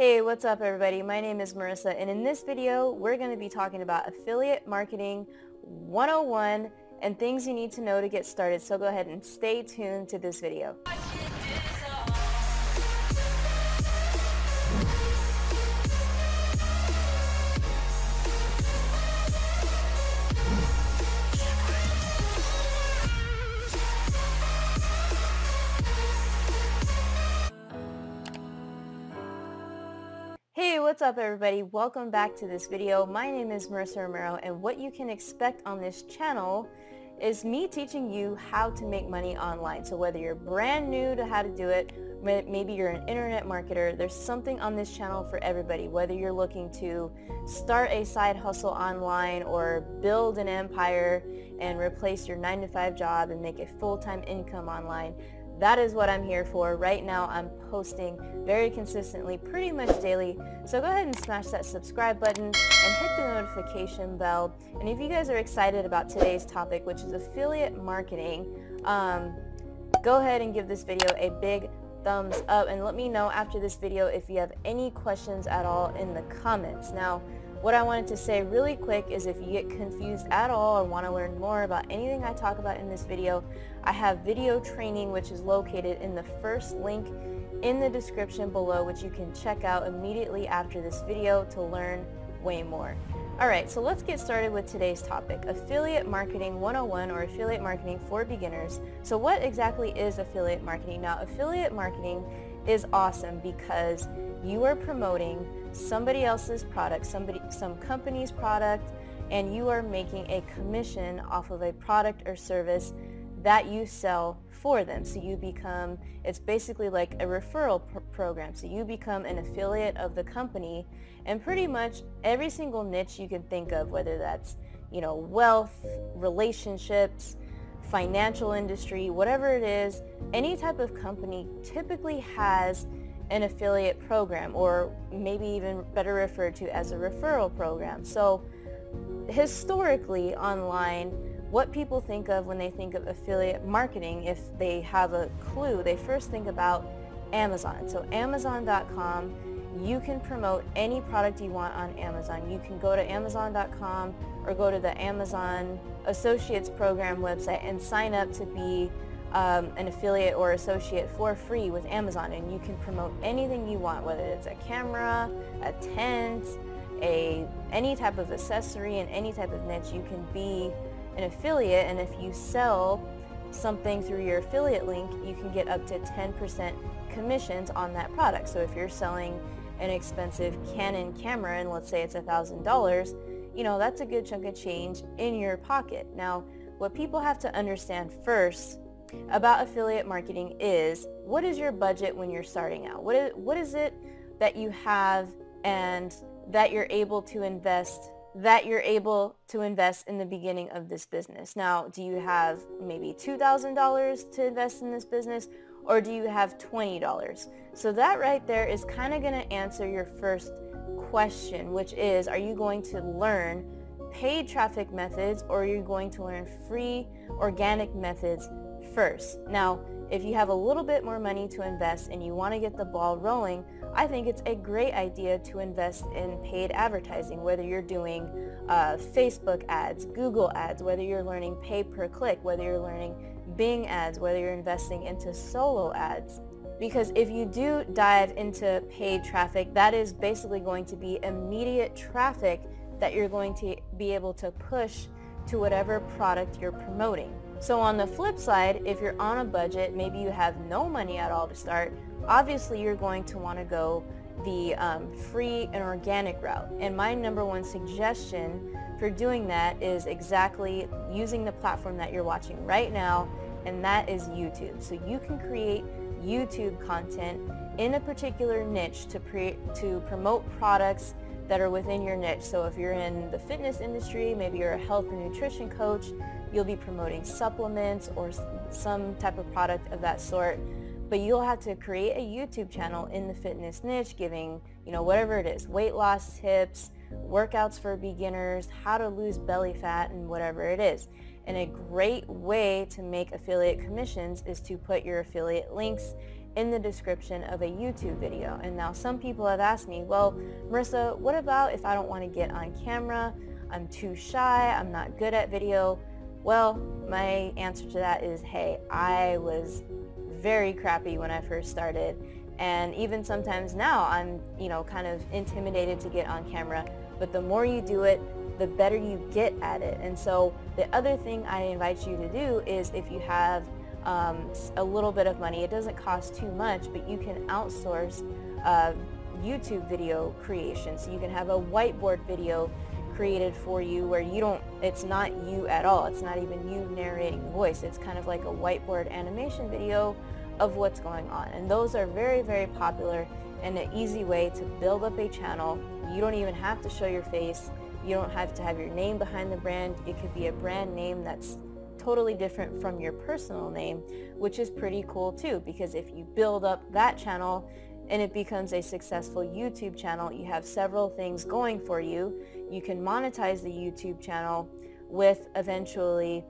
Hey, what's up everybody? My name is Marissa, and in this video we're going to be talking about affiliate marketing 101 and things you need to know to get started. So go ahead and stay tuned to this video. Hey, what's up everybody? Welcome back to this video. My name is Marissa Romero, and what you can expect on this channel is me teaching you how to make money online. So whether you're brand new to how to do it, maybe you're an internet marketer, there's something on this channel for everybody. Whether you're looking to start a side hustle online or build an empire and replace your 9-to-5 job and make a full-time income online, that is what I'm here for. Right now I'm posting very consistently, pretty much daily. So go ahead and smash that subscribe button and hit the notification bell. And if you guys are excited about today's topic, which is affiliate marketing, go ahead and give this video a big thumbs up and let me know after this video if you have any questions at all in the comments. Now, what I wanted to say really quick is if you get confused at all or want to learn more about anything I talk about in this video, I have video training which is located in the first link in the description below, which you can check out immediately after this video to learn way more. Alright, so let's get started with today's topic, affiliate marketing 101 or affiliate marketing for beginners. So what exactly is affiliate marketing? Now, affiliate marketing is awesome because you are promoting somebody else's product, some company's product, and you are making a commission off of a product or service that you sell for them. So you become, it's basically like a referral program. So you become an affiliate of the company, and pretty much every single niche you can think of, whether that's, wealth, relationships, financial industry, whatever it is, any type of company typically has an affiliate program, or maybe even better referred to as a referral program. So historically online, what people think of when they think of affiliate marketing, if they have a clue, they first think about Amazon. So Amazon.com, you can promote any product you want on Amazon. You can go to Amazon.com or go to the Amazon Associates Program website and sign up to be an affiliate or associate for free with Amazon, and you can promote anything you want, whether it's a camera, a tent, any type of accessory in any type of niche. You can be an affiliate, and if you sell something through your affiliate link, you can get up to 10% commissions on that product. So if you're selling an expensive Canon camera and let's say it's $1,000, that's a good chunk of change in your pocket. Now, what people have to understand first about affiliate marketing is, what is your budget when you're starting out? What is it that you have and that you're able to invest in the beginning of this business? Now, do you have maybe $2,000 to invest in this business, or do you have $20? So that right there is kind of going to answer your first question, which is, are you going to learn paid traffic methods, or are you going to learn free organic methods first? Now, if you have a little bit more money to invest and you want to get the ball rolling, I think it's a great idea to invest in paid advertising, whether you're doing Facebook ads, Google ads, whether you're learning pay per click, whether you're learning Bing ads, whether you're investing into solo ads. Because if you do dive into paid traffic, that is basically going to be immediate traffic that you're going to be able to push to whatever product you're promoting. So on the flip side, if you're on a budget, maybe you have no money at all to start, obviously you're going to want to go the free and organic route. And my number one suggestion for doing that is exactly using the platform that you're watching right now, and that is YouTube. So you can create YouTube content in a particular niche to promote products that are within your niche. So if you're in the fitness industry, maybe you're a health and nutrition coach, you'll be promoting supplements or some type of product of that sort. But you'll have to create a YouTube channel in the fitness niche giving, whatever it is, weight loss tips, workouts for beginners, how to lose belly fat, and whatever it is. And a great way to make affiliate commissions is to put your affiliate links in the description of a YouTube video. And now some people have asked me, well, Marissa, what about if I don't want to get on camera? I'm too shy, I'm not good at video. Well, my answer to that is, hey, I was very crappy when I first started, and even sometimes now I'm, kind of intimidated to get on camera, but the more you do it, the better you get at it. And so the other thing I invite you to do is, if you have a little bit of money, it doesn't cost too much, but you can outsource YouTube video creation. So you can have a whiteboard video created for you where it's not you at all. It's not even you narrating the voice. It's kind of like a whiteboard animation video of what's going on. And those are very, very popular and an easy way to build up a channel. You don't even have to show your face. You don't have to have your name behind the brand. It could be a brand name that's totally different from your personal name, which is pretty cool too, because if you build up that channel and it becomes a successful YouTube channel, you have several things going for you. You can monetize the YouTube channel with eventually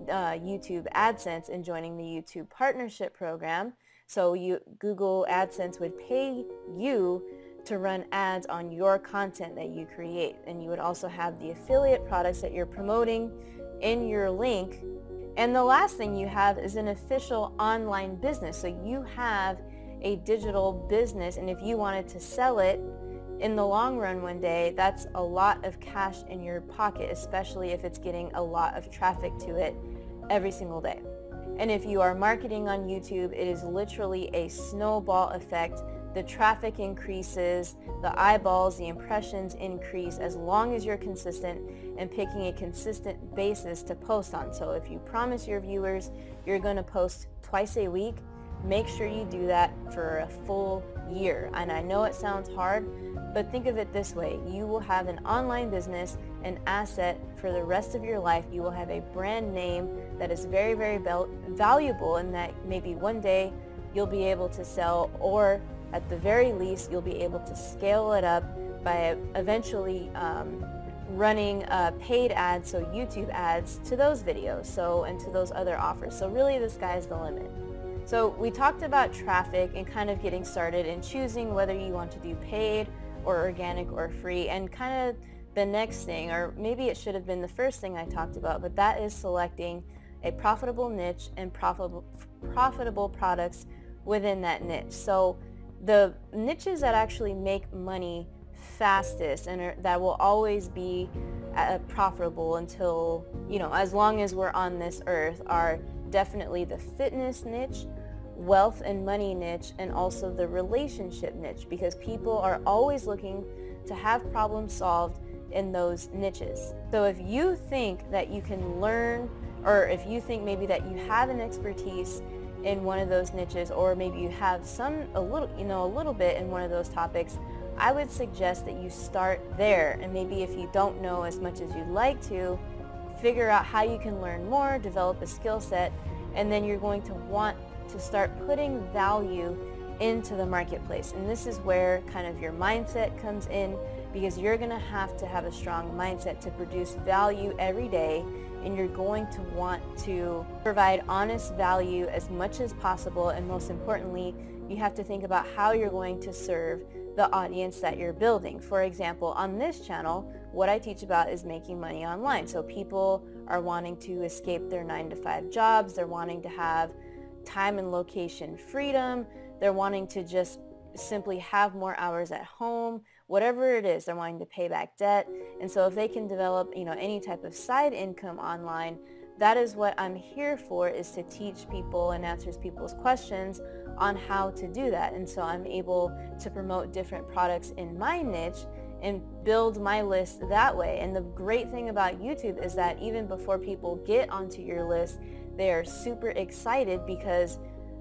YouTube AdSense and joining the YouTube partnership program. So Google AdSense would pay you to run ads on your content that you create. And you would also have the affiliate products that you're promoting in your link. And the last thing you have is an official online business. So you have a digital business, and if you wanted to sell it in the long run one day, that's a lot of cash in your pocket, especially if it's getting a lot of traffic to it every single day. And if you are marketing on YouTube, it is literally a snowball effect. The traffic increases, the eyeballs, the impressions increase as long as you're consistent and picking a consistent basis to post on. So if you promise your viewers you're going to post twice a week, make sure you do that for a full year. And I know it sounds hard, but think of it this way. You will have an online business, an asset for the rest of your life. You will have a brand name that is very, very valuable, and that maybe one day you'll be able to sell, or at the very least, you'll be able to scale it up by eventually running paid ads, so YouTube ads, to those videos, and to those other offers. So really, the sky's the limit. So we talked about traffic and kind of getting started and choosing whether you want to do paid or organic or free. And kind of the next thing, or maybe it should have been the first thing I talked about, but that is selecting a profitable niche and profitable products within that niche. So the niches that actually make money fastest and that will always be profitable until, as long as we're on this earth, are definitely the fitness niche, wealth and money niche, and also the relationship niche, because people are always looking to have problems solved in those niches. So if you think that you can learn, or if you think maybe that you have an expertise in one of those niches, or maybe you have a little bit in one of those topics, I would suggest that you start there. And maybe if you don't know as much as you'd like to, figure out how you can learn more, develop a skill set, and then you're going to want to start putting value into the marketplace. And this is where kind of your mindset comes in, because you're going to have a strong mindset to produce value every day, and you're going to want to provide honest value as much as possible. And most importantly, you have to think about how you're going to serve the audience that you're building. For example, on this channel, what I teach about is making money online. So people are wanting to escape their 9-to-5 jobs. They're wanting to have time and location freedom. They're wanting to just simply have more hours at home. Whatever it is, they're wanting to pay back debt. And so if they can develop, any type of side income online, that is what I'm here for, is to teach people and answer people's questions on how to do that. And so I'm able to promote different products in my niche and build my list that way. And the great thing about YouTube is that even before people get onto your list, they are super excited, because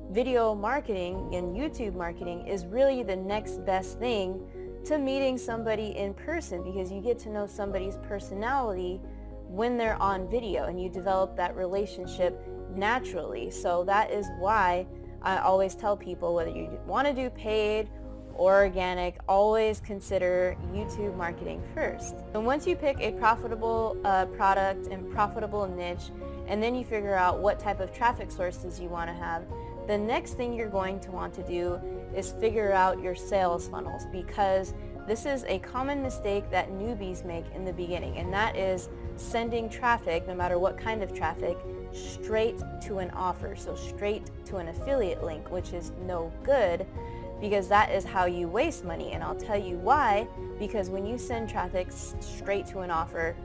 video marketing and YouTube marketing is really the next best thing to meeting somebody in person, because you get to know somebody's personality when they're on video, and you develop that relationship naturally. So that is why I always tell people, whether you want to do paid or organic, always consider YouTube marketing first. And once you pick a profitable product and profitable niche, and then you figure out what type of traffic sources you want to have, the next thing you're going to want to do is figure out your sales funnels, because this is a common mistake that newbies make in the beginning, and that is sending traffic, no matter what kind of traffic, straight to an offer, so straight to an affiliate link, which is no good, because that is how you waste money. And I'll tell you why. Because when you send traffic straight to an offer,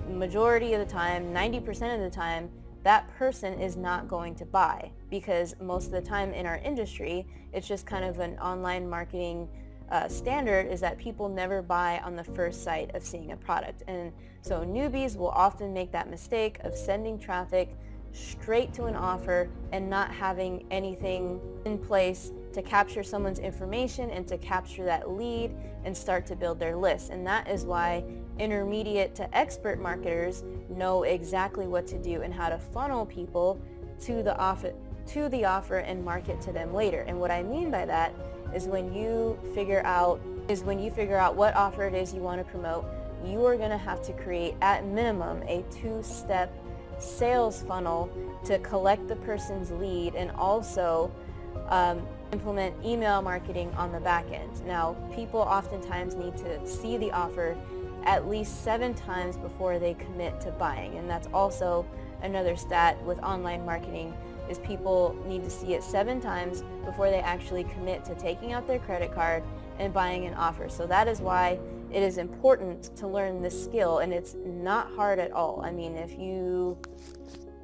majority of the time, 90% of the time, that person is not going to buy, because most of the time in our industry, it's just kind of an online marketing standard is that people never buy on the first sight of seeing a product. And so newbies will often make that mistake of sending traffic straight to an offer and not having anything in place to capture someone's information and to capture that lead and start to build their list. And that is why intermediate to expert marketers know exactly what to do and how to funnel people to the offer and market to them later. And what I mean by that is when you figure out what offer it is you want to promote, you are going to have to create at minimum a 2-step sales funnel to collect the person's lead and also implement email marketing on the back end. Now, people oftentimes need to see the offer at least 7 times before they commit to buying, and that's also another stat with online marketing, is people need to see it 7 times before they actually commit to taking out their credit card and buying an offer. So that is why it is important to learn this skill, and it's not hard at all. I mean, if you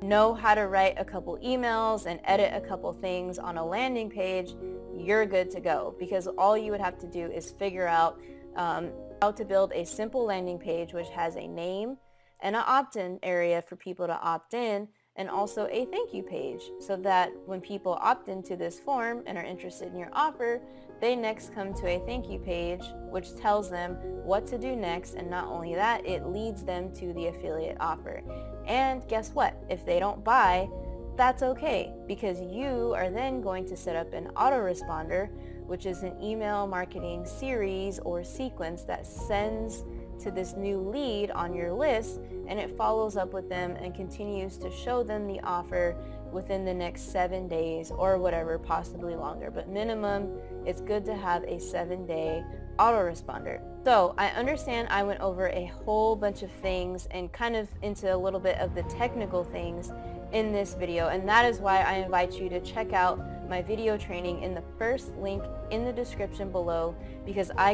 know how to write a couple emails and edit a couple things on a landing page, you're good to go, because all you would have to do is figure out how to build a simple landing page which has a name and an opt-in area for people to opt in, and also a thank you page, so that when people opt into this form and are interested in your offer, they next come to a thank you page which tells them what to do next. And not only that, it leads them to the affiliate offer. And guess what? If they don't buy, that's okay, because you are then going to set up an autoresponder, which is an email marketing series or sequence that sends to this new lead on your list, and it follows up with them and continues to show them the offer within the next 7 days or whatever, possibly longer. But minimum, it's good to have a 7-day autoresponder. So I understand I went over a whole bunch of things and kind of into a little bit of the technical things in this video, and that is why I invite you to check out my video training in the first link in the description below, because I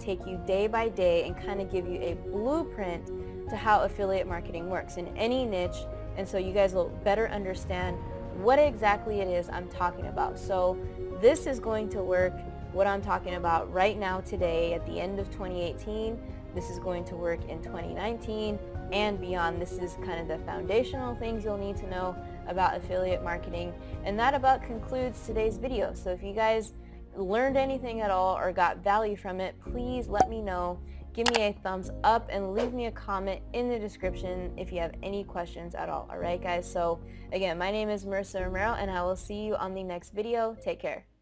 take you day by day and kind of give you a blueprint to how affiliate marketing works in any niche, and so you guys will better understand what exactly it is I'm talking about. So this is going to work, what I'm talking about right now today at the end of 2018. This is going to work in 2019 and beyond. This is kind of the foundational things you'll need to know about affiliate marketing, and that about concludes today's video. So if you guys learned anything at all or got value from it, please let me know. Give me a thumbs up and leave me a comment in the description if you have any questions at all. Alright guys, so again, my name is Marissa Romero, and I will see you on the next video. Take care.